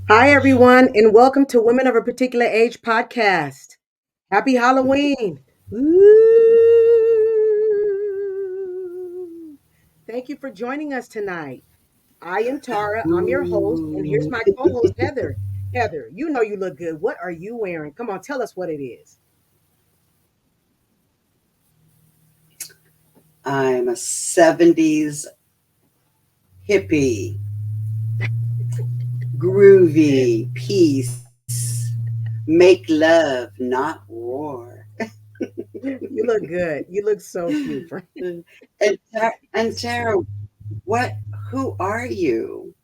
Hi, everyone, and welcome to Women of a Particular Age podcast. Happy Halloween. Ooh. Thank you for joining us tonight. I am Tara. I'm your host, and here's Ooh, my co host, Heather. Heather, you know you look good. What are you wearing? Come on, tell us what it is. I'm a 70s hippie, groovy, peace, make love, not war. You look good. You look so cute. And Tara, what? Who are you?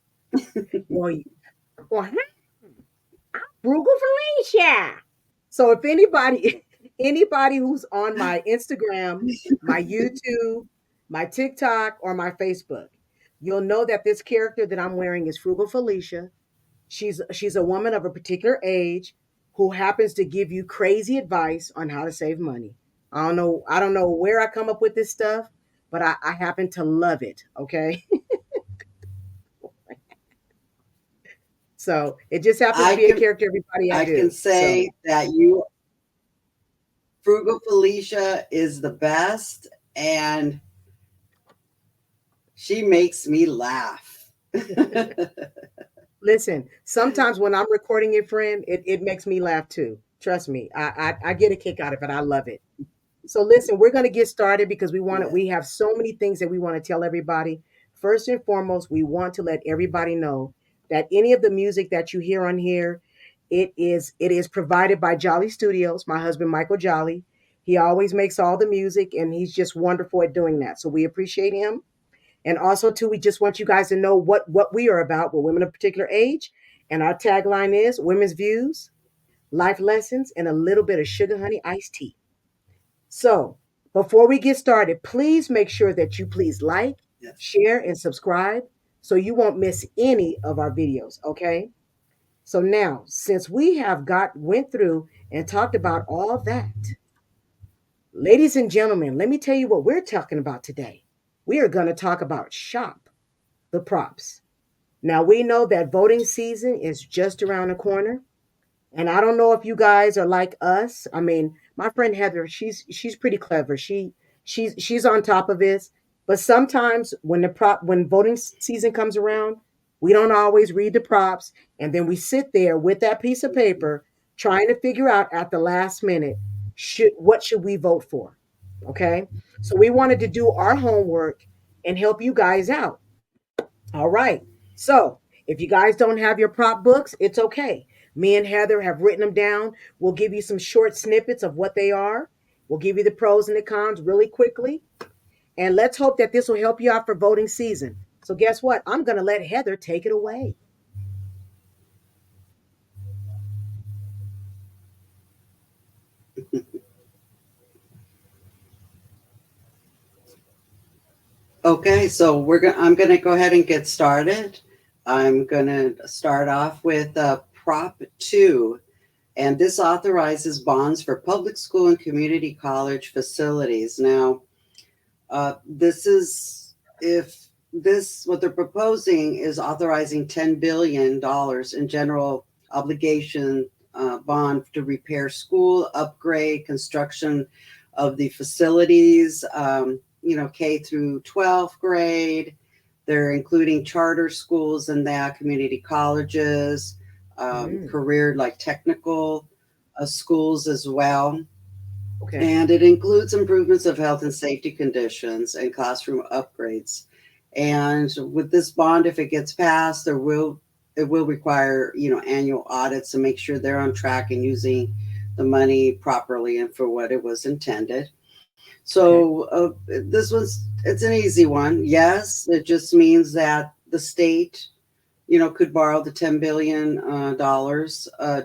Well, well, Frugal Felicia. So if anybody anybody who's on my Instagram, my YouTube, my TikTok, or my Facebook, you'll know that this character that I'm wearing is Frugal Felicia. She's a woman of a particular age who happens to give you crazy advice on how to save money. I don't know where I come up with this stuff, but I happen to love it. Okay. So it just happens to I be a can character everybody I I can do. So say that you Frugal Felicia is the best, and she makes me laugh. listen, sometimes when I'm recording it, friend, it makes me laugh too. Trust me, I get a kick out of it. I love it. So listen, we're going to get started because Yes. we have so many things that we want to tell everybody. First and foremost, we want to let everybody know that any of the music that you hear on here, it is provided by Jolly Studios, my husband Michael Jolly. He always makes all the music and he's just wonderful at doing that. So we appreciate him. And also, too, we just want you guys to know what we are about. We're women of a particular age, and our tagline is women's views, life lessons, and a little bit of sugar honey iced tea. So, before we get started, please make sure that you please like, Yes. share, and subscribe so you won't miss any of our videos. Okay. So now, since we have went through and talked about all that, ladies and gentlemen, let me tell you what we're talking about today. We are going to talk about shop the props. Now we know that voting season is just around the corner, and I don't know if you guys are like us. I mean, my friend Heather, she's pretty clever. She's on top of this, but sometimes when voting season comes around, we don't always read the props, and then we sit there with that piece of paper trying to figure out at the last minute should we vote for? Okay, so we wanted to do our homework and help you guys out. All right. So if you guys don't have your prop books, it's okay. Me and Heather have written them down. We'll give you some short snippets of what they are. We'll give you the pros and the cons really quickly. And let's hope that this will help you out for voting season. So, guess what? I'm going to let Heather take it away. Okay, so I'm gonna go ahead and get started. I'm gonna start off with Prop 2, and this authorizes bonds for public school and community college facilities. Now, this is if this what they're proposing is authorizing $10 billion in general obligation bond to repair school, upgrade, construction of the facilities, K through 12th grade. They're including charter schools and that, community colleges, Mm, career like technical schools as well. okay. And it includes improvements of health and safety conditions and classroom upgrades. And with this bond, if it gets passed, it will require annual audits to make sure they're on track and using the money properly and for what it was intended. Okay. So it's an easy one. Yes, it just means that the state could borrow the $10 billion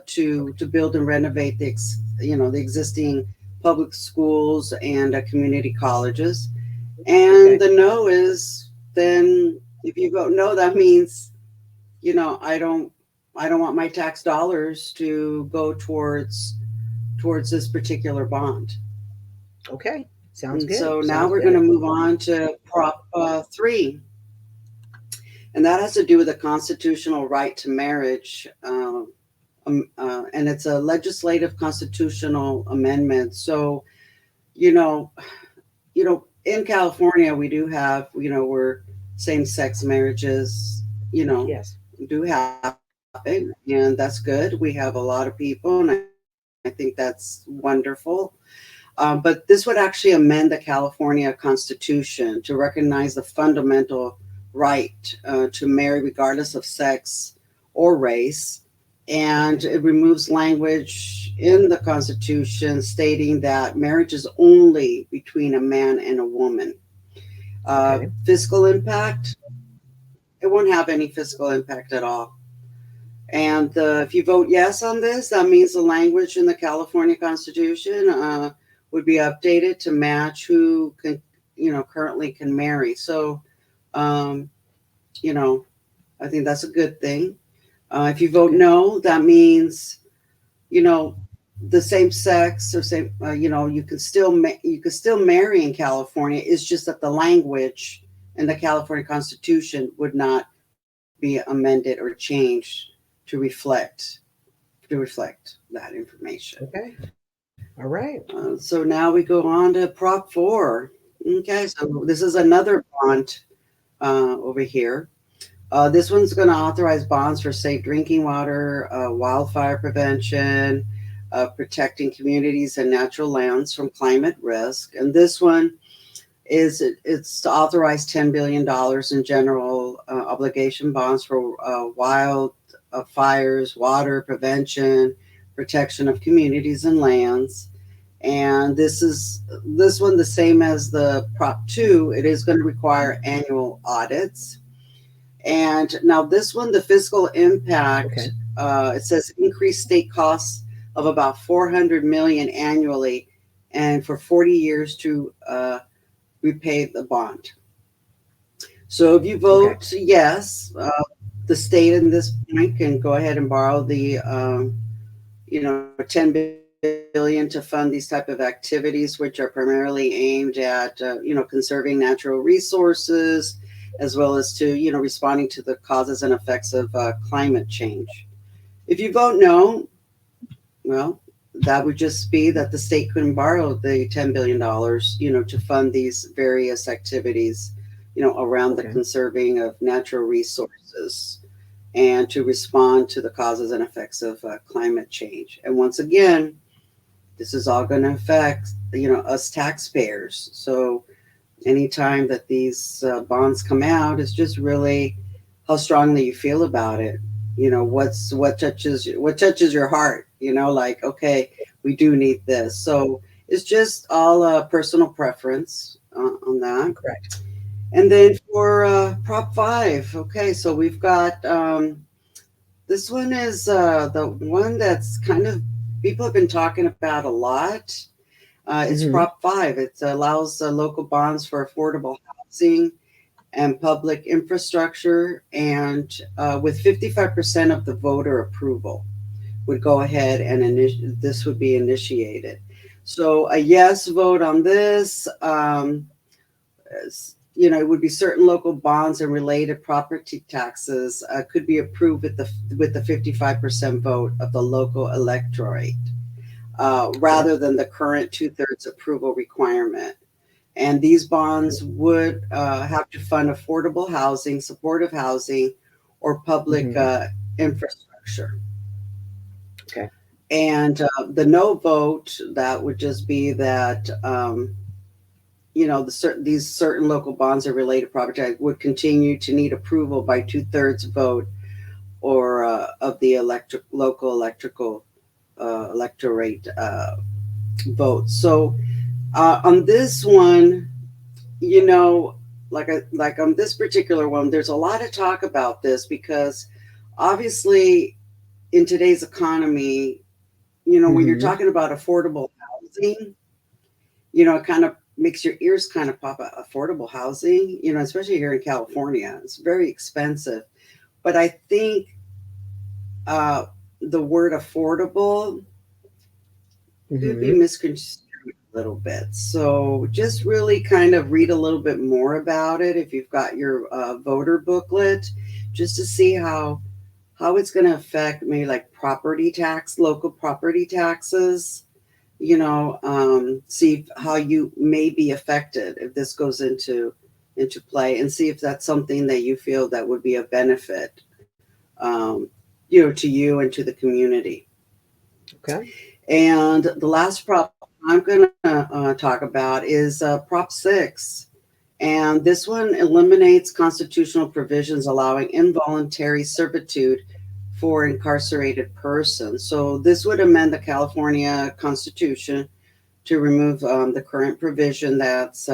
to build and renovate the existing public schools and community colleges. And Okay. the no is, then if you vote no, that means you know I don't I don't want my tax dollars to go towards this particular bond. Okay. Sounds And good. so now Sounds we're going good. to move on to Prop 3. and that has to do with the constitutional right to marriage. And it's a legislative constitutional amendment. So, you know, in California, we do have, where same-sex marriages, you know, Yes. do happen, and that's good. We have a lot of people, and I think that's wonderful. But this would actually amend the California Constitution to recognize the fundamental right to marry regardless of sex or race. And it removes language in the Constitution stating that marriage is only between a man and a woman. Okay. Fiscal impact, it won't have any fiscal impact at all. And if you vote yes on this, that means the language in the California Constitution would be updated to match who can, currently can marry. So, um, you know, I think that's a good thing. If you vote Okay. no, that means, you know, the same sex or same, you can still marry in California. It's just that the language in the California Constitution would not be amended or changed to reflect that information. Okay. All right. So now we go on to Prop 4. Okay, so this is another bond over here. This one's going to authorize bonds for safe drinking water, wildfire prevention, protecting communities and natural lands from climate risk. And this one it's to authorize $10 billion in general obligation bonds for wild fires, water prevention, protection of communities and lands. And this one the same as the Prop 2. It is going to require annual audits. And now this one, the fiscal impact, Okay. it says increased state costs of about 400 million annually, and for 40 years to repay the bond. So if you Okay. vote yes, the state in this point can go ahead and borrow the 10 billion to fund these type of activities, which are primarily aimed at conserving natural resources, as well as to responding to the causes and effects of climate change. If you vote no, well, that would just be that the state couldn't borrow the $10 billion, to fund these various activities, around the Okay. conserving of natural resources and to respond to the causes and effects of climate change. And once again, this is all going to affect, us taxpayers. So anytime that these bonds come out, it's just really how strongly you feel about it. What touches your heart. Like, okay, we do need this. So it's just all personal preference on that. Correct. And then for Prop 5, okay, so we've got this one is the one that's kind of people have been talking about a lot. It's Mm-hmm. Prop 5. It allows local bonds for affordable housing and public infrastructure, and with 55% of the voter approval, would go ahead and this would be initiated. So a yes vote on this. It would be certain local bonds and related property taxes could be approved with the 55% vote of the local electorate, Okay. rather than the current two-thirds approval requirement. And these bonds would have to fund affordable housing, supportive housing, or public Mm-hmm. infrastructure. Okay. And the no vote, that would just be that these certain local bonds or related property would continue to need approval by two-thirds vote or of the local electrical electorate vote. So on this one, you know, like on this particular one, there's a lot of talk about this because obviously in today's economy, when you're Mm-hmm. talking about affordable housing, it kind of makes your ears kind of pop out. Affordable housing, especially here in California, it's very expensive. But I think uh, the word affordable could be Mm-hmm. misconstrued a little bit. So just really kind of read a little bit more about it if you've got your voter booklet. just to see how it's going to affect maybe like property tax, local property taxes. See how you may be affected if this goes into play, and see if that's something that you feel that would be a benefit, to you and to the community. Okay. And the last prop I'm going to talk about is Prop 6. And this one eliminates constitutional provisions allowing involuntary servitude for incarcerated persons. So this would amend the California Constitution to remove the current provision that's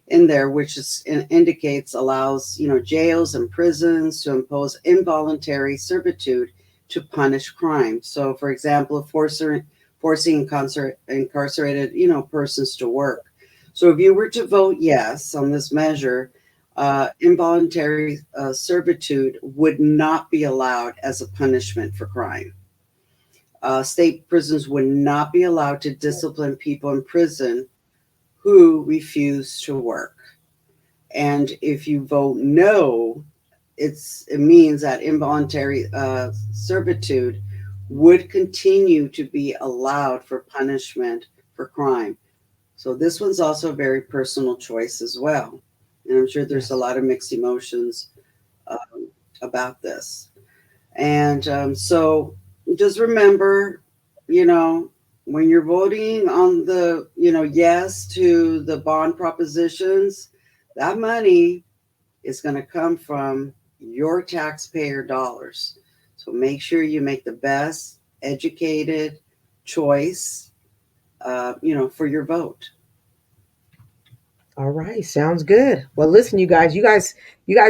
in there, which indicates allows jails and prisons to impose involuntary servitude to punish crime. So, for example, forcing incarcerated persons to work. So, if you were to vote yes on this measure, involuntary servitude would not be allowed as a punishment for crime. State prisons would not be allowed to discipline people in prison who refuse to work. And if you vote no, it means that involuntary servitude would continue to be allowed for punishment for crime. So this one's also a very personal choice as well. And I'm sure there's a Yes. lot of mixed emotions about this. And so just remember, you know, when you're voting on the, yes to the bond propositions, that money is going to come from your taxpayer dollars. So make sure you make the best educated choice, for your vote. All right, sounds good. Well, listen, you guys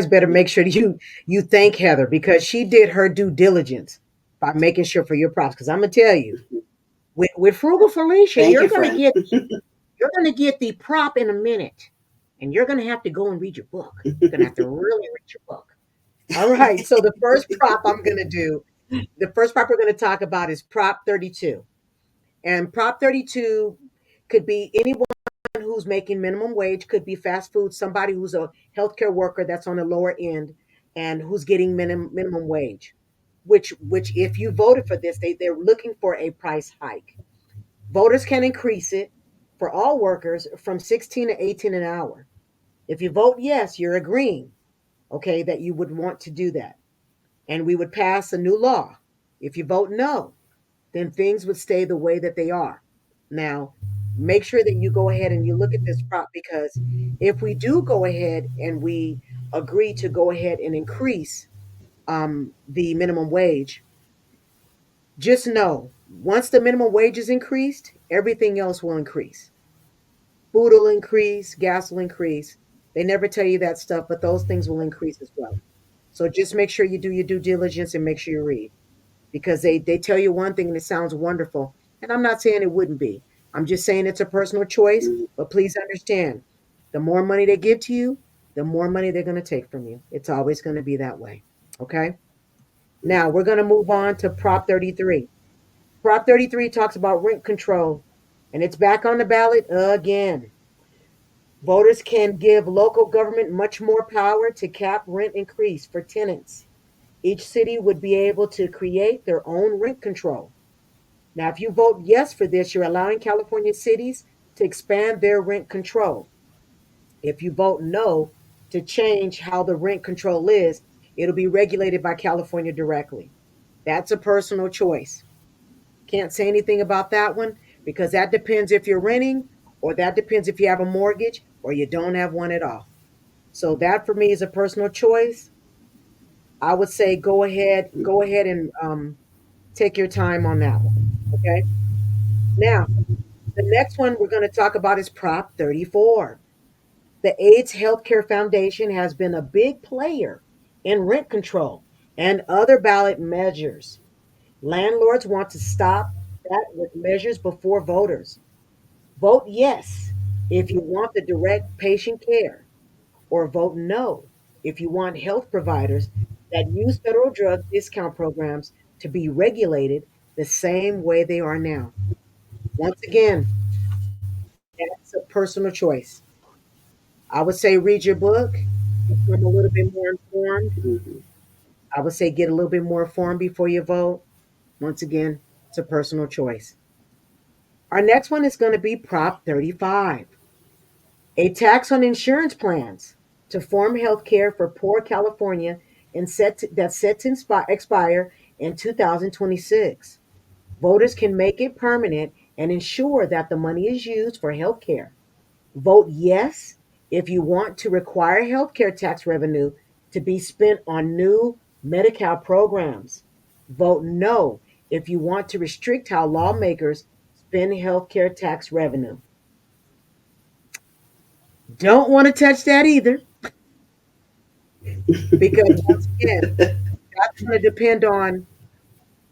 better make sure you thank Heather because she did her due diligence by making sure for your props. Because I'm gonna tell you, with Frugal Felicia, Thank you, friend. you're gonna get the prop in a minute, and you're gonna have to go and read your book. You're gonna have to really read your book. All right. So the first prop we're gonna talk about is Prop 32, and Prop 32 could be anyone who's making minimum wage, could be fast food, somebody who's a healthcare worker that's on the lower end and who's getting minimum wage. Which if you voted for this, they're looking for a price hike. Voters can increase it for all workers from 16 to 18 an hour. If you vote yes, you're agreeing, okay, that you would want to do that. And we would pass a new law. If you vote no, then things would stay the way that they are. Now, make sure that you go ahead and you look at this prop because if we do go ahead and we agree to go ahead and increase the minimum wage, just know once the minimum wage is increased, everything else will increase. Food will increase, gas will increase. They never tell you that stuff, but those things will increase as well. So just make sure you do your due diligence and make sure you read because they tell you one thing and it sounds wonderful. And I'm not saying it wouldn't be. I'm just saying it's a personal choice, Mhm. but please understand, the more money they give to you, the more money they're going to take from you. It's always going to be that way. Okay? Now, we're going to move on to Prop 33. Prop 33 talks about rent control, and it's back on the ballot again. Voters can give local government much more power to cap rent increase for tenants. Each city would be able to create their own rent control. Now, if you vote yes for this, you're allowing California cities to expand their rent control. If you vote no to change how the rent control is, it'll be regulated by California directly. That's a personal choice. Can't say anything about that one because that depends if you're renting or that depends if you have a mortgage or you don't have one at all. So that for me is a personal choice. I would say go ahead and take your time on that one. Okay. Now, the next one we're going to talk about is Prop 34. The AIDS Healthcare Foundation has been a big player in rent control and other ballot measures. Landlords want to stop that with measures before voters. Vote yes if you want the direct patient care, or vote no if you want health providers that use federal drug discount programs to be regulated the same way they are now. Once again, that's a personal choice. I would say read your book, become a little bit more informed, Mhm. I would say get a little bit more informed before you vote. Once again, it's a personal choice. Our next one is going to be Prop 35, a tax on insurance plans to form health care for poor California and that's set to expire in 2026. Voters can make it permanent and ensure that the money is used for health care. Vote yes if you want to require healthcare tax revenue to be spent on new Medi-Cal programs. Vote no if you want to restrict how lawmakers spend healthcare tax revenue. Don't want to touch that either, because once again, that's going to depend on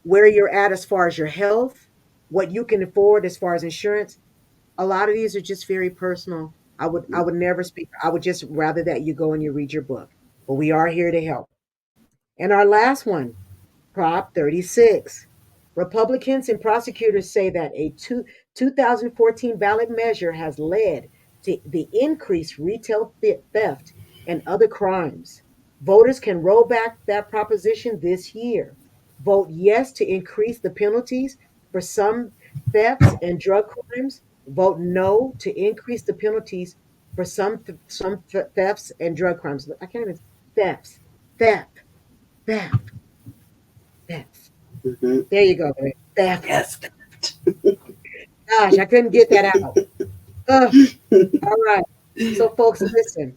where you're at as far as your health, what you can afford as far as insurance. A lot of these are just very personal. I would never speak. I would just rather that you go and you read your book. But we are here to help. And our last one, Prop 36. Republicans and prosecutors say that a 2014 ballot measure has led to the increased retail theft and other crimes. Voters can roll back that proposition this year. Vote yes to increase the penalties for some thefts and drug crimes. Vote no to increase the penalties for some thefts and drug crimes. I can't even thefts, theft, theft, theft. Hmm. There you go, babe. Theft. Yes. Gosh, I couldn't get that out. Ugh. All right. So, folks, listen.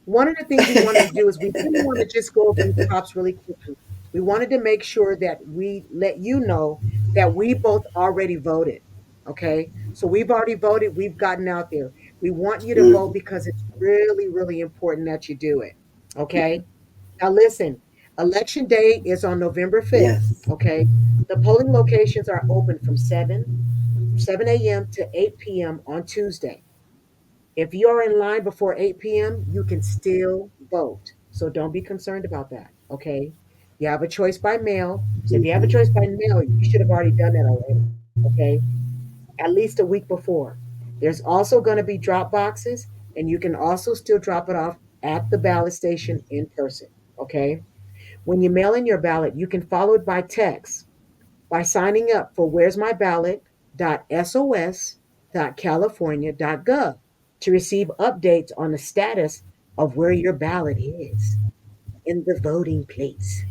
One of the things we wanted to do is we didn't want to just go over these props really quickly. We wanted to make sure that we let you know that we both already voted. Okay. So we've already voted. We've gotten out there. We want you to vote Hmm. because it's really, really important that you do it. Okay. Now, listen, election day is on November 5th. Yes. Okay. The polling locations are open from 7 a.m. to 8 p.m. on Tuesday. If you're in line before 8 p.m., you can still vote. So don't be concerned about that. Okay. You have a choice by mail. So if you have a choice Hmm. by mail, you should have already done that already. Okay. At least a week before. There's also going to be drop boxes, and you can also still drop it off at the ballot station in person. Okay. When you mail in your ballot, you can follow it by text by signing up for where's my ballot.sos.california.gov to receive updates on the status of where your ballot is in the voting place.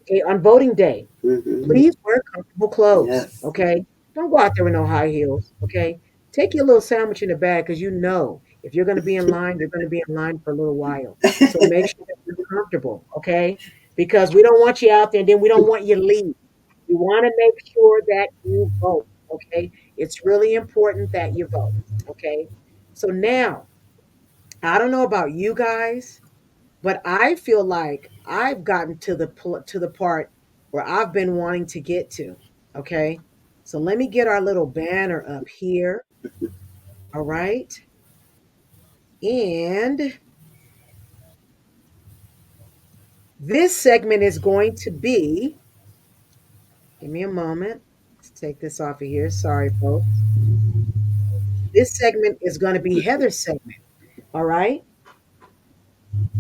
Okay, on voting day, Hmm. please wear comfortable clothes. Yes. Okay, don't go out there with no high heels. Okay, take your little sandwich in the bag because you know if you're going to be in line, you're going to be in line for a little while. So make sure that you're comfortable. Okay, because we don't want you out there and then we don't want you to leave. We want to make sure that you vote. Okay, it's really important that you vote. Okay, so now I don't know about you guys, but I feel like I've gotten to the part where I've been wanting to get to. Okay. So let me get our little banner up here. All right. And this segment is going to be, give me a moment. Let's take this off of here. Sorry, folks. This segment is going to be Heather's segment. All right.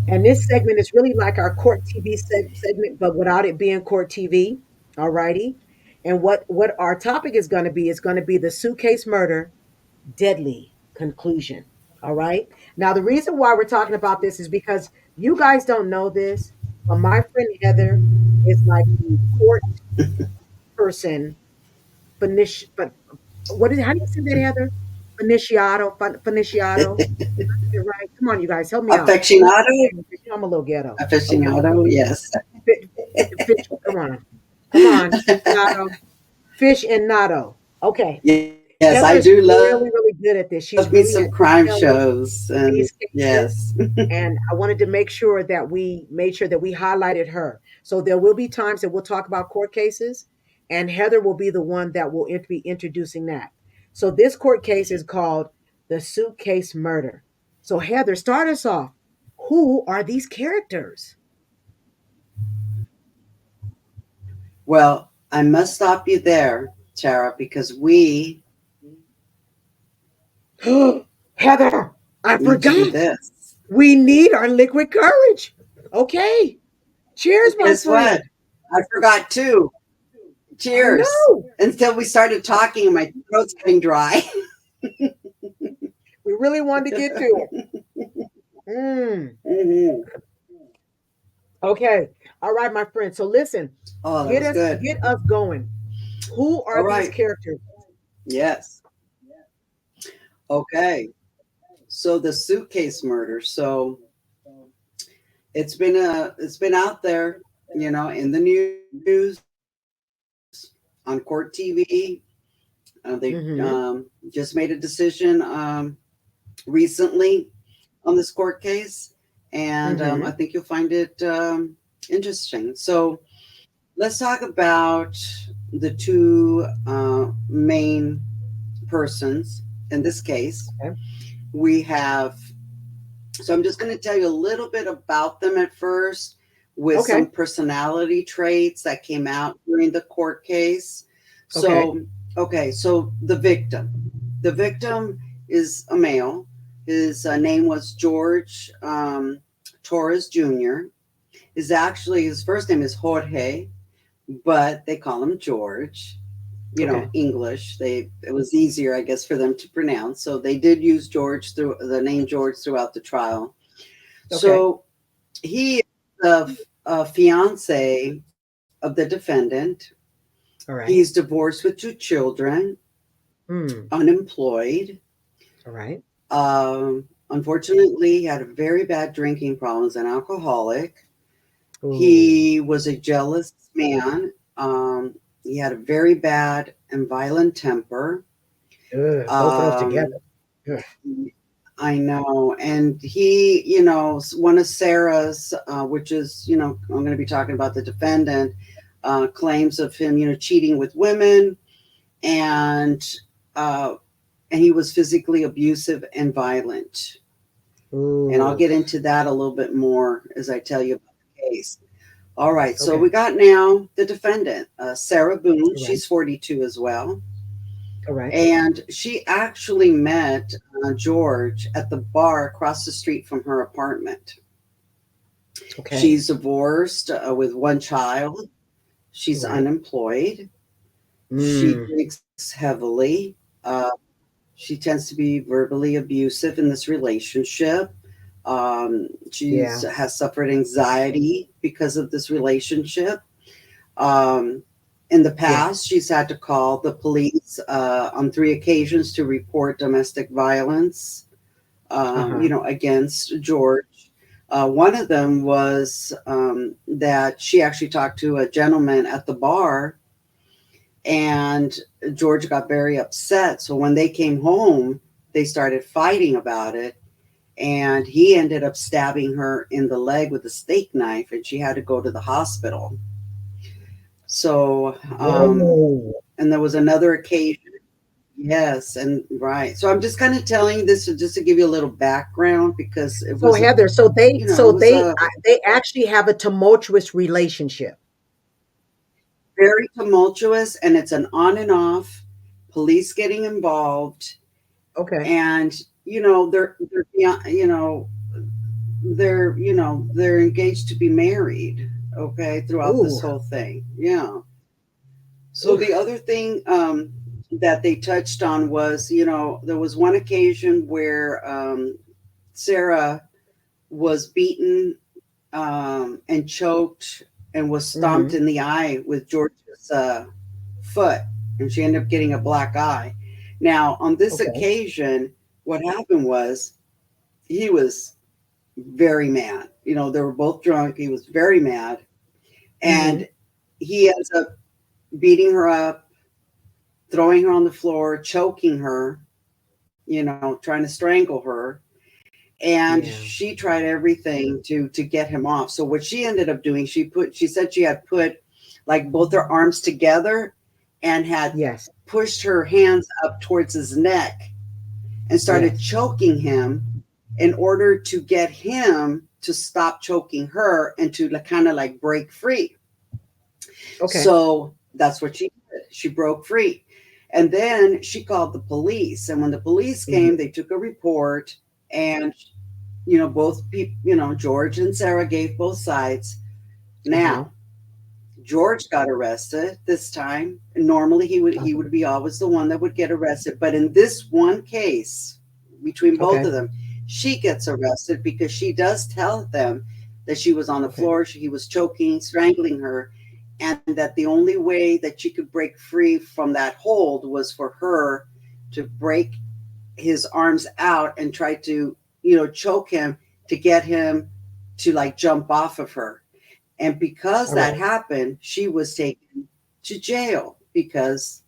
And this segment is really like our court TV segment, but without it being court TV. All righty. And what our topic is going to be the suitcase murder deadly conclusion. All right. Now, the reason why we're talking about this is because you guys don't know this, but my friend Heather is like the court person, but what is how do you say that, Heather? Finiciato. You're right. Come on, you guys, help me out. I'm not Aficionado. I'm a little ghetto. Okay. Aficionado. Yes. Fish, come on. Come on. Aficionado. Fish and Nado. Okay. Yes, I Heather is do love really, really good at this. me some She's really crime at detailing shows, and these yes. cases. And I wanted to make sure that we made sure that we highlighted her. So there will be times that we'll talk about court cases, and Heather will be the one that will be introducing that. So this court case is called the suitcase murder. So Heather, start us off. Who are these characters? Well, I must stop you there, Tara, because we Heather, I need to do forgot. this. We need our liquid courage. Okay. Cheers, my Guess what? friend. I forgot too. I Cheers. know. Until we started talking and my throat's getting dry. We really wanted to get to it. Mm. Mhm. Okay. All right, my friend. So listen, Oh, that was good. get us going. Who All are these right. characters? Yes. Okay. So the suitcase murder. So it's been out there, in the news, on court TV. They Mm-hmm. just made a decision recently on this court case, and I Mm-hmm. think you'll find it interesting. So let's talk about the two main persons in this case. Okay. We have, so I'm just going to tell you a little bit about them at first with some Okay. personality traits that came out during the court case. Okay. So, okay, so the victim is a male. His name was George Torres Jr. His first name is Jorge, but they call him George. Okay. English. It was easier, I guess, for them to pronounce. So they did use George through the name George throughout the trial. Okay. So he is the fiance of the defendant. All He's right. divorced with two children, Hmm. unemployed. All right. Unfortunately, he had a very bad drinking problems, an alcoholic. Ooh. He was a jealous man. He had a very bad and violent temper. Ugh, both of those Um, together. Ugh. I know. And he, one of Sarah's, which is, I'm going to be talking about the defendant, claims of him, cheating with women, and uh, and he was physically abusive and violent. And I'll Ooh. get into that a little bit more as I tell you about the case. All right, so Okay. we got now the defendant, Sarah Boone. All right. She's 42 as well. All right. And she actually met George at the bar across the street from her apartment. Okay. She's divorced with one child. All She's right. unemployed. She Mm. drinks heavily. Uh, she tends to be verbally abusive in this relationship. She's Yeah. has suffered anxiety because of this relationship. Um, in the Yeah. past, she's had to call the police on 3 occasions to report domestic violence, Uh-huh. against George. One of them was that she actually talked to a gentleman at the bar, and George got very upset. So when they came home, they started fighting about it. And he ended up stabbing her in the leg with a steak knife, and she had to go to the hospital. So, Whoa. and there was another occasion. Yes, and right. So I'm just kind of telling you this just to give you a little background because So Heather, it was a they actually have a tumultuous relationship. very tumultuous, and it's an on and off, police getting involved, Okay. and they're they're engaged to be married. Okay, throughout this Ooh. whole thing. Yeah. So the Oof. other thing that they touched on was, there was one occasion where Sarah was beaten and choked and was stomped Mm-hmm. in the eye with George's foot, and she ended up getting a black eye. Now, on this Okay. occasion, what happened was he was very mad. They were both drunk. He was very mad, Mm-hmm. and he ends up beating her up, throwing her on the floor, choking her, trying to strangle her. And Yeah. she tried everything to get him off. So what she ended up doing, she said she had put like both her arms together and had Yes. pushed her hands up towards his neck and started Yes. choking him in order to get him to stop choking her and to kind of like break free. Okay. So that's what she did. She broke free. And then she called the police. And when the police came, Mm-hmm. they took a report, and both people, George and Sarah gave both sides. Now, George got arrested this time. Normally he would be always the one that would get arrested, but in this one case between both Okay. of them, she gets arrested because she does tell them that she was on the Okay. floor, he was choking, strangling her, and that the only way that she could break free from that hold was for her to break his arms out and try to, choke him to get him to like jump off of her. And because All that right. happened, she was taken to jail because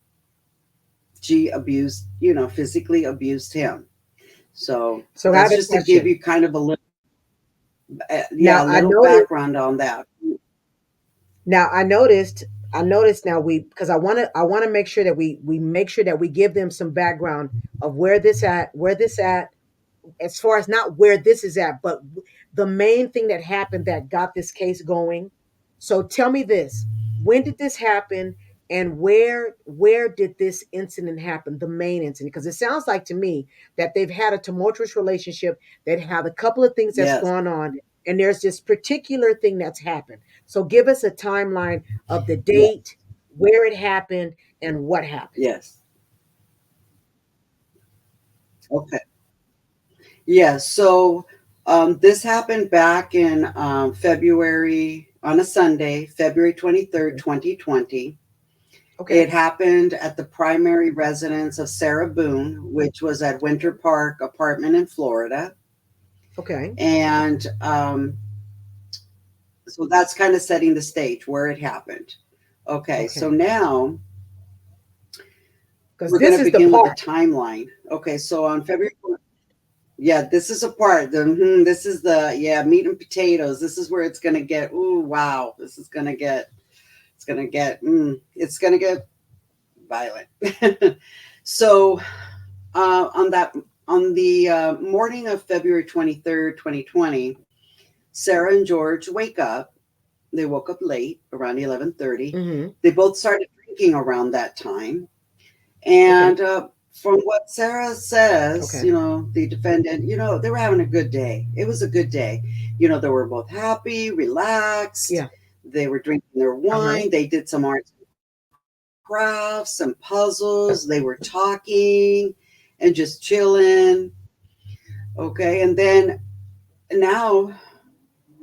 she abused, physically abused him. So So I have that's a just to give question. you kind of a little, yeah, Now a I little noticed. background on that. Now I noticed now because I want to make sure that we make sure that we give them some background of where this at as far as not where this is at, but the main thing that happened that got this case going. So tell me this: when did this happen, and where did this incident happen? The main incident, because it sounds like to me that they've had a tumultuous relationship. They have a couple of things that's Yes, gone on, and there's this particular thing that's happened. So give us a timeline of the yes, date, where it happened, and what happened. yes. Okay. Yeah, so this happened back in February, on a Sunday, February 23rd, Okay. 2020. It Okay. happened at the primary residence of Sarah Boone, which was at Winter Park apartment in Florida. Okay. And so that's kind of setting the stage where it happened. Okay, so Okay. now Because we're going this to is the begin with the part. timeline. Okay, so on February, yeah, this is a part. This is the, yeah, meat and potatoes. This is where it's going to get, ooh, wow, this is going to get, it's going to get violent. So on that, on the morning of February 23rd, 2020, Sarah and George wake up. They woke up late, around 11:30. Hmm. They both started drinking around that time. Okay. And from what Sarah says, Okay. the defendant, they were having a good day. It was a good day. They were both happy, relaxed. Yeah. They were drinking their Uh huh. wine. They did some arts and crafts, some puzzles. They were talking and just chilling. Okay. And then now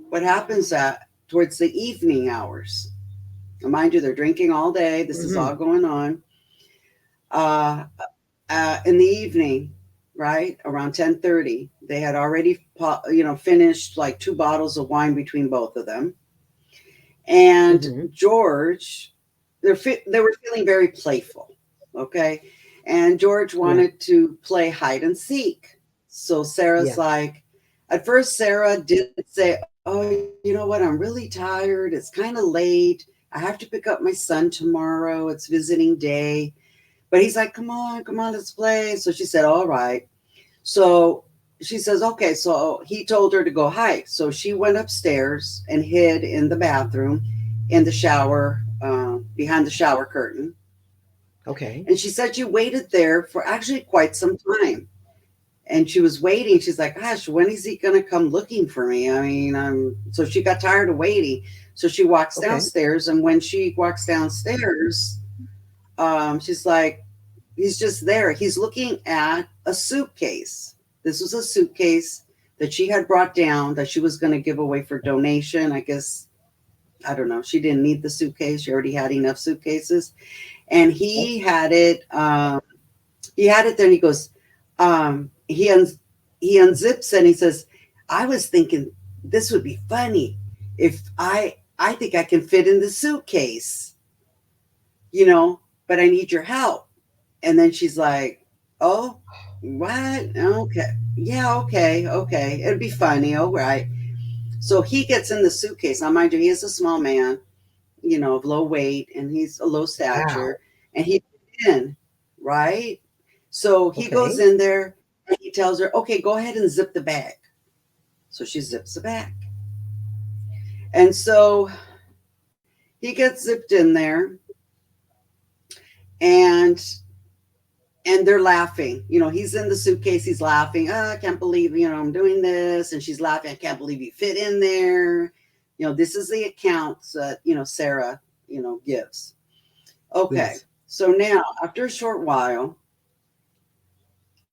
what happens at towards the evening hours? Now, mind you, they're drinking all day. This is all Hmm. going on. Uh, in the evening, right around 10:30, they had already, finished like two bottles of wine between both of them. And Hmm. George, they were feeling very playful, okay. And George Yeah. wanted to play hide and seek. So Sarah's Yeah. like, at first Sarah did say, "Oh, you know what? I'm really tired. It's kind of late. I have to pick up my son tomorrow. It's visiting day." But he's like, come on, let's play. So she said, all right. So she says, okay. So he told her to go hide. So she went upstairs and hid in the bathroom, in the shower, behind the shower curtain. Okay. And she said she waited there for actually quite some time. And she was waiting. She's like, gosh, when is he going to come looking for me? I mean, so she got tired of waiting. So she walks Okay. downstairs. And when she walks downstairs, she's like, he's just there. He's looking at a suitcase. This was a suitcase that she had brought down that she was going to give away for donation. I guess, I don't know. She didn't need the suitcase. She already had enough suitcases. And Okay. he had it there and he goes, he unzips and he says, I was thinking this would be funny if I think I can fit in the suitcase, you know, but I need your help. And then she's like, "Oh, what? Okay. Yeah, okay, okay. It'd be funny. All right." So he gets in the suitcase. Now, mind you, he is a small man, of low weight, and he's a low Wow. stature, and he in, right? So he goes Okay. in there and he tells her, "Okay, go ahead and zip the bag." So she zips the bag. And so he gets zipped in there, and they're laughing. He's in the suitcase, he's laughing. Oh, I can't believe, I'm doing this. And she's laughing, I can't believe you fit in there. This is the accounts that Sarah gives. Okay, Yes. so now after a short while,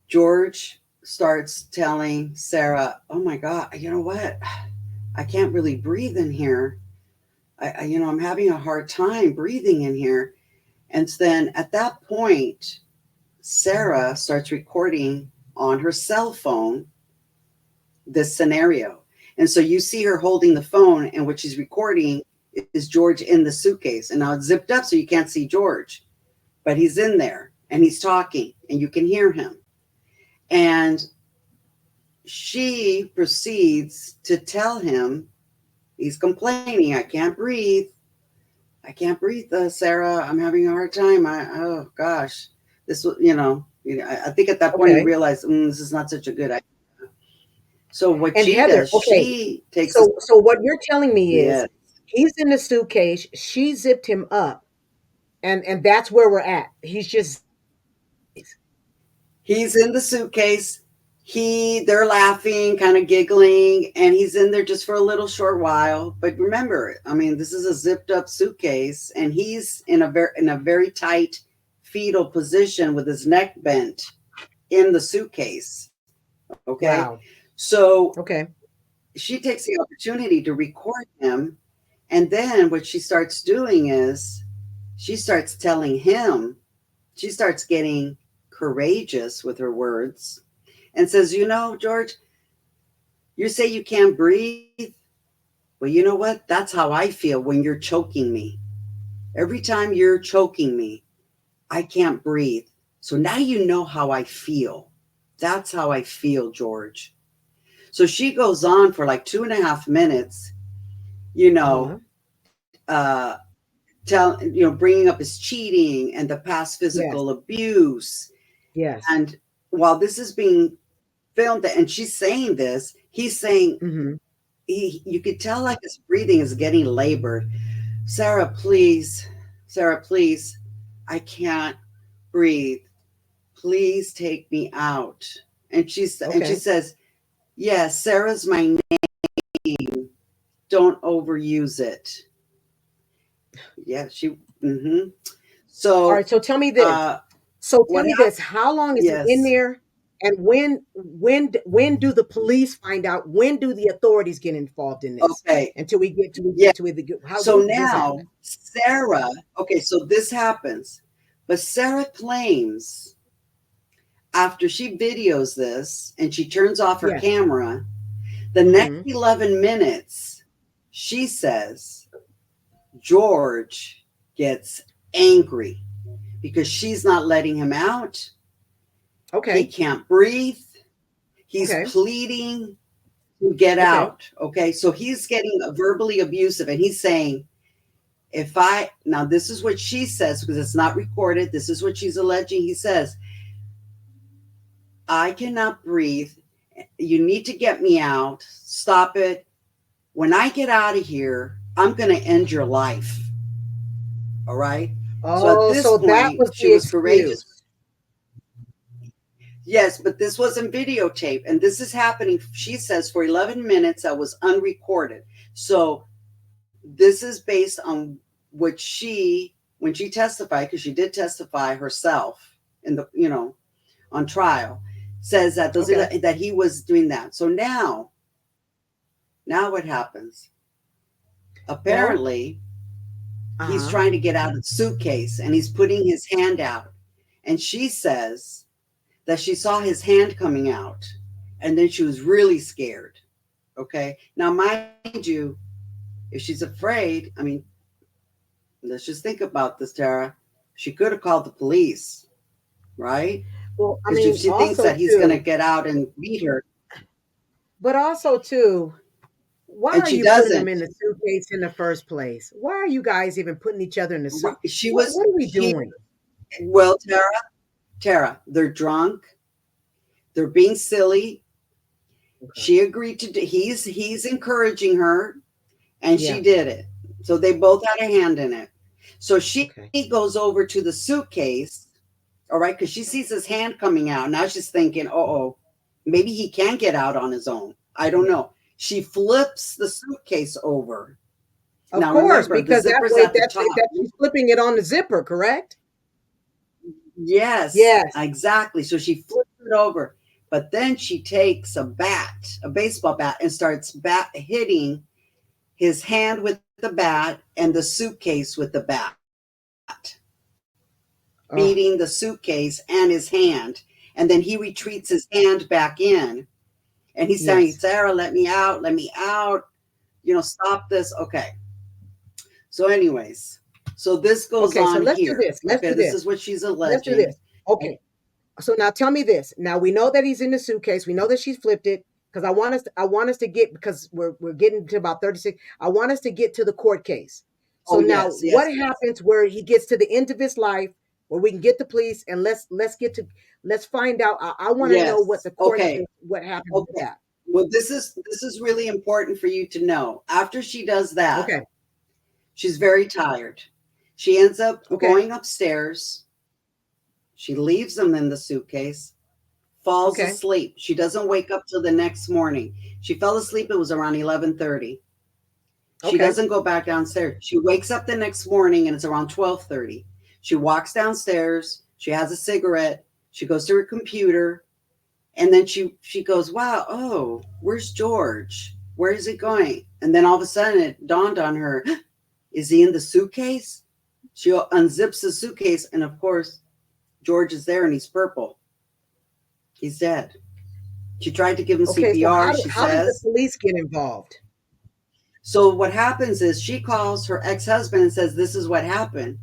George starts telling Sarah, "Oh my God, you know what? I can't really breathe in here. I'm having a hard time breathing in here." And then at that point, Sarah starts recording on her cell phone this scenario. And so you see her holding the phone, and what she's recording is George in the suitcase. And now it's zipped up so you can't see George, but he's in there and he's talking and you can hear him. And she proceeds to tell him, he's complaining, "I can't breathe. I can't breathe, Sarah. I'm having a hard time. Oh gosh, this was, I think at that point he Okay. realized this is not such a good idea. So what And she Heather, does, okay. she takes a, So what you're telling me is yes, he's in the suitcase, she zipped him up, and that's where we're at. He's just he's in the suitcase. They're laughing, kind of giggling, and he's in there just for a little short while. But remember, I mean, this is a zipped up suitcase, and he's in a very tight fetal position with his neck bent in the suitcase. Okay, wow. so Okay. she takes the opportunity to record him, and then what she starts doing is she starts telling him, she starts getting courageous with her words and says, George, you say you can't breathe. Well, you know what? That's how I feel when you're choking me. Every time you're choking me, I can't breathe. So now you know how I feel. That's how I feel, George. So she goes on for like 2.5 minutes, you know, Uh-huh. bringing up his cheating and the past Yes. physical abuse. Yes. And while this is being filmed, and she's saying this, he's saying, Mhm. you could tell like his breathing is getting labored. Sarah, please, Sarah, please, I can't breathe. Please take me out. And she Okay. says, yes, Sarah's my name. Don't overuse it. Yeah, she. Mm-hmm. All So, right, so tell me this. uh, So tell what me happened? this, how long is he in Yes. there? And when do the police find out? When do the authorities get involved in this? Okay. Until we get to we Yeah. get to it. How So when does this now happen? Sarah. Okay. So this happens, but Sarah claims after she videos this and she turns off her Yes. camera, the next Mm-hmm. 11 minutes, she says George gets angry because she's not letting him out. He Okay. can't breathe. He's Okay. pleading to get Okay. out. Okay. So he's getting verbally abusive and he's saying, if I, now this is what she says because it's not recorded. This is what she's alleging. He says, I cannot breathe. You need to get me out. Stop it. When I get out of here, I'm going to end your life. All right. So at Oh, this so that point, was she the was courageous. excuse. Yes, but this wasn't videotape. And this is happening, she says, for 11 minutes that was unrecorded. So this is based on what when she testified, because she did testify herself on trial, says that Okay. that he was doing that. So now what happens? Well, Apparently, he's uh-huh. trying to get out of the suitcase and he's putting his hand out. And she says that she saw his hand coming out and then she was really scared. Okay. Now, mind you, if she's afraid, I mean, let's just think about this, Tara. She could have called the police, right? Well, I Because if mean, she thinks also that he's going to too, get out and beat her, but also too, why and are she you putting him doesn't, in the suitcase in the first place? Why are you guys even putting each other in the suit? she was, What are we he, doing? well, Tara, they're drunk, they're being silly. Okay. She agreed to do, he's encouraging her, and she Yeah. did it. So they both had a hand in it. So she Okay. goes over to the suitcase, all right, because she sees his hand coming out. Now she's thinking, oh, maybe he can get out on his own. I don't Yeah. know. She flips the suitcase over. Of Now course, remember, the because that zipper's way at the top. that she's flipping it on the zipper, correct? Yes, Yes. exactly. So she flips it over, but then she takes a baseball bat, and starts hitting his hand with the bat and the suitcase with the bat, beating the Oh, suitcase and his hand. And then he retreats his hand back in, and he's saying, yes. Sarah, let me out, stop this. Okay. So, anyways, so this goes Okay, so on let's do here. this. Let's Okay, do this this. is what she's Let's do alleging. this. Okay. So now tell me this. Now we know that he's in the suitcase. We know that she's flipped it because I want us to get because we're getting to about 36. I want us to get to the court case. So Oh, now yes, what yes, yes. happens where he gets to the end of his life where we can get the police and let's find out. I want to know what Yes. the court Okay. case what happens with Okay. that. Well, this is really important for you to know. After she does that, Okay. she's very tired. She ends up Okay. going upstairs. She leaves him in the suitcase, falls Okay. asleep. She doesn't wake up till the next morning. She fell asleep. It was around 11:30. She Okay. doesn't go back downstairs. She wakes up the next morning and it's around 12:30. She walks downstairs. She has a cigarette. She goes to her computer, and then she goes, "Wow, oh, where's George? Where is he going?" And then all of a sudden it dawned on her, is he in the suitcase? She unzips the suitcase, and of course, George is there and he's purple. He's dead. She tried to give him Okay. So CPR, she how does the says. police get involved? So what happens is she calls her ex-husband and says, "This is what happened."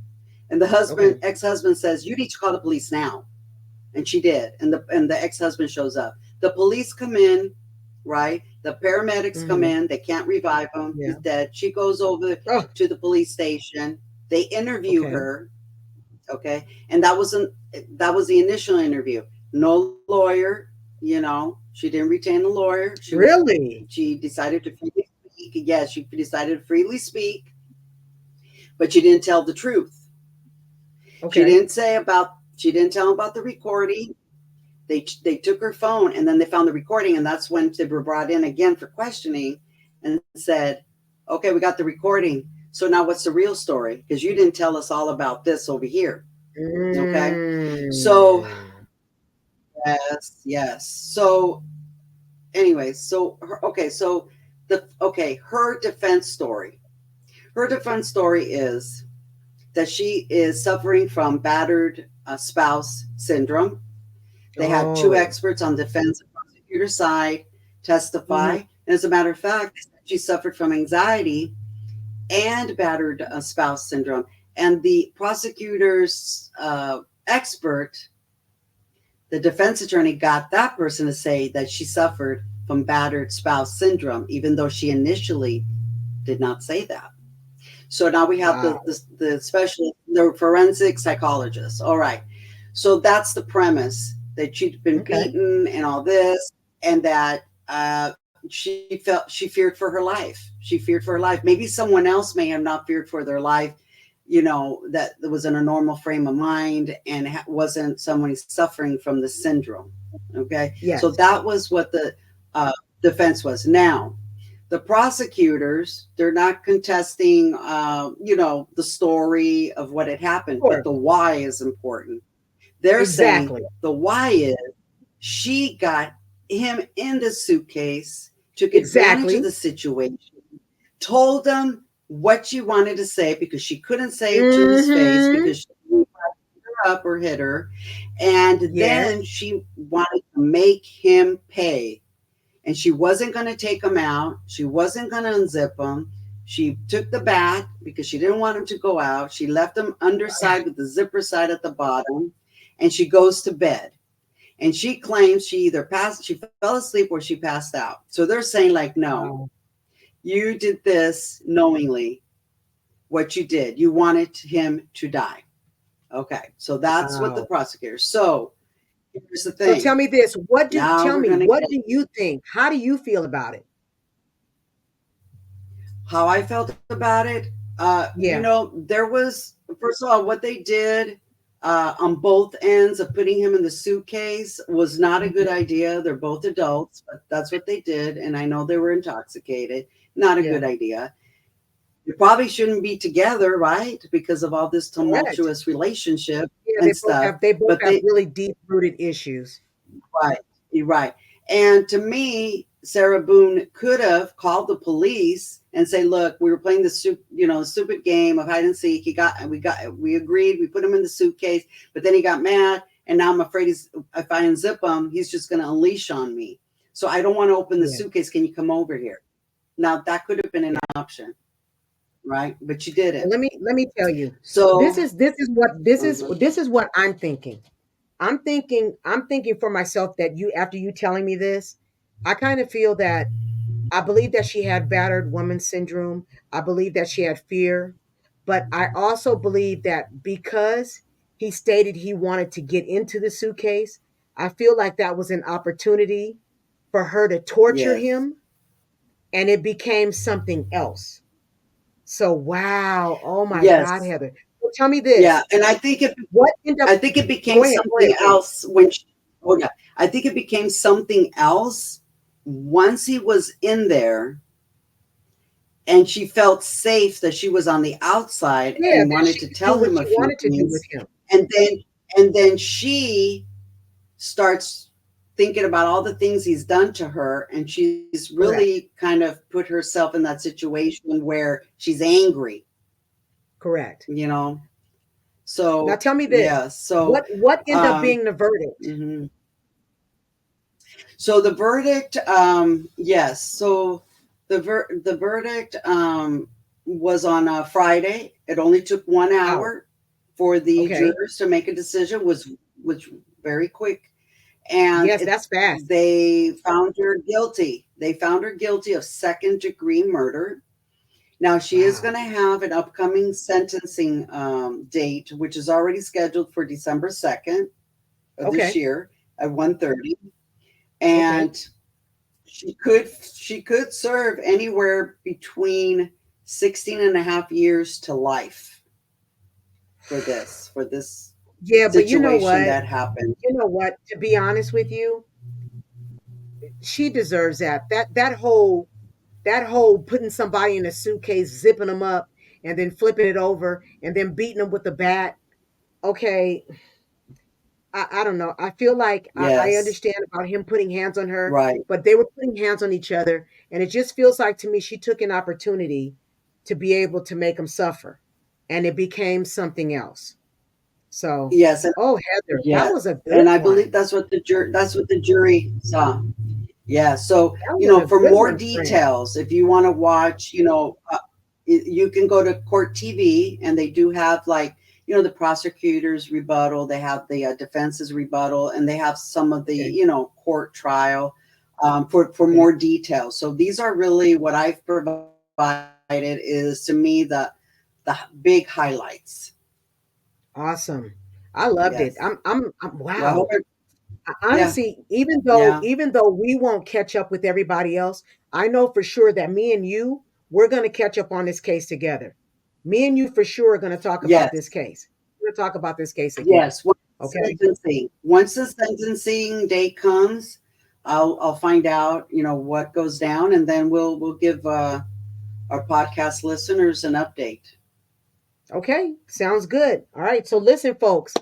And the Okay. ex-husband says, "You need to call the police now." And she did. And the ex-husband shows up. The police come in, right? The paramedics come Mm-hmm. in. They can't revive him. He's Yeah. dead. She goes over Oh, to the police station. They interview okay. her, okay? And that was the initial interview. No lawyer, she didn't retain a lawyer. Really? She decided to freely speak. Yes, she decided to freely speak, but she didn't tell the truth. Okay. She didn't tell him about the recording. They took her phone, and then they found the recording, and that's when they were brought in again for questioning and said, "Okay, we got the recording. So now what's the real story? Because you didn't tell us all about this over here." Okay. So Mm. yes. So anyways, her defense story. Her defense story is that she is suffering from battered spouse syndrome. They had two Oh. experts on defense and prosecutor side Mhm. testify. And as a matter of fact, she suffered from anxiety and battered spouse syndrome. And the prosecutor's expert, the defense attorney, got that person to say that she suffered from battered spouse syndrome, even though she initially did not say that. So now we have Wow. the forensic psychologist. All right. So that's the premise, that she'd been Okay. beaten and all this, and that she feared for her life. She feared for her life. Maybe someone else may have not feared for their life, that was in a normal frame of mind and wasn't someone suffering from the syndrome. Okay. So Yes. that was what the uh, defense was. Now, the prosecutors, they're not contesting the story of what had Of happened, but course. the why is important. They're saying Exactly. the why is she got him in the suitcase, took advantage of Exactly. the situation, told him what she wanted to say because she couldn't say it to his face Mhm. because she knew her up or hit her, and Yes. then she wanted to make him pay, and she wasn't going to take him out. She wasn't going to unzip him. She took the bat because she didn't want him to go out. She left him underside with the zipper side at the bottom, and she goes to bed. And she claims she fell asleep or she passed out. So they're saying, like, no, Wow. you did this knowingly. What you did, you wanted him to die. Okay, so that's what the Wow. prosecutor. So here's the So thing. tell me this. Now Tell we're me, going to what get do you think? How do you feel about it? how I felt about it. Yeah. There was, first of all, what they did. on both ends of putting him in the suitcase was not a good Mhm. idea. They're both adults, but that's what they did. And I know they were intoxicated. Not a Yeah, good idea. You probably shouldn't be together, right? Because of all this correct. tumultuous relationship Yeah, and stuff. they both But have they, really deep rooted issues. right, you're right. And to me, Sarah Boone could have called the police and say, "Look, we were playing the stupid game of hide and seek. We agreed. We put him in the suitcase, but then he got mad, and now I'm afraid if I unzip him, he's just going to unleash on me. So I don't want to open the Yeah, suitcase. Can you come over here?" Now that could have been an yeah. option, right? But you Well, didn't. let me tell you. So, This is mhm, this is what I'm thinking. I'm thinking for myself that you after you telling me this, I kind of feel that I believe that she had battered woman syndrome. I believe that she had fear, but I also believe that because he stated he wanted to get into the suitcase, I feel like that was an opportunity for her to torture yes, him and it became something else. So wow, oh my God, yes, Heather. Well, tell me yeah, this. and I think it What ended up I think it became go ahead, something please. else when she, oh yeah, I think it became something else once he was in there and she felt safe that she was on the outside Yeah, and that wanted she to could do tell what him a she few wanted to do with things. him. And then she starts thinking about all the things he's done to her, and she's really Correct. kind of put herself in that situation where she's angry, Correct. you know. Now So tell me this. yeah, so What ended up um being the verdict? mhm. So the verdict, yes. So the verdict was on a Friday. It only took 1 Wow. hour for the Okay. jurors to make a decision. Was very quick, and Yes, that's fast. they found her guilty. They found her guilty of second-degree murder. Now she is Wow. going to have an upcoming sentencing date, which is already scheduled for December 2nd of this Okay. year at 1:30, Okay. and she could serve anywhere between 16 and a half years to life for this Yeah, but you know situation what? that happened. You know what? To be honest with you, she deserves that. That whole putting somebody in a suitcase, zipping them up, and then flipping it over, and then beating them with a bat. Okay, I don't know. I feel like I Yes, understand about him putting hands on her, right. but they were putting hands on each other, and it just feels like to me she took an opportunity to be able to make him suffer, and it became something else. So, Yes, and oh Heather, that yes, was a good and I believe one. that's what the jury saw. Yeah, so That was a for good more one, friend. details, if you want to watch, you can go to court TV, and they do have, like, the prosecutor's rebuttal, they have the defense's rebuttal, and they have some of the Okay, court trial, for okay, more details. So these are really what I've provided is, to me, the big highlights. awesome. I loved it. Yes. Well, I hope Wow. it, yeah, Honestly, even though yeah, even though we won't catch up with everybody else, I know for sure that me and you, we're going to catch up on this case together. Me and you for sure are going to talk about this yes. case. We're going to talk about this case again. Yes, Okay? once the sentencing date comes, I'll find out, what goes down, and then we'll give our podcast listeners an update. Okay, sounds good. All right, so listen, folks,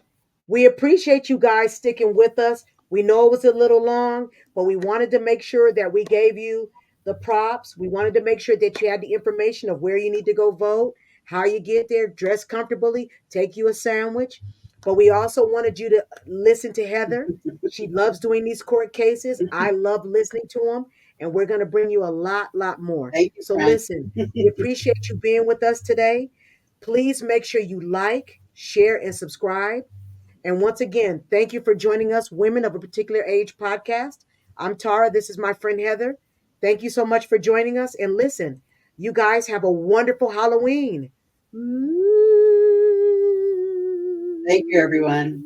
we appreciate you guys sticking with us. We know it was a little long, but we wanted to make sure that we gave you the props. We wanted to make sure that you had the information of where you need to go vote, how you get there, dress comfortably, take you a sandwich. But we also wanted you to listen to Heather. She loves doing these court cases. I love listening to them, and we're going to bring you a lot more. Thank you, So friend. listen, we appreciate you being with us today. Please make sure you like, share, and subscribe. And once again, thank you for joining us, Women of a Particular Age podcast. I'm Tara. This is my friend Heather. Thank you so much for joining us. And listen, you guys have a wonderful Halloween. Thank you, everyone.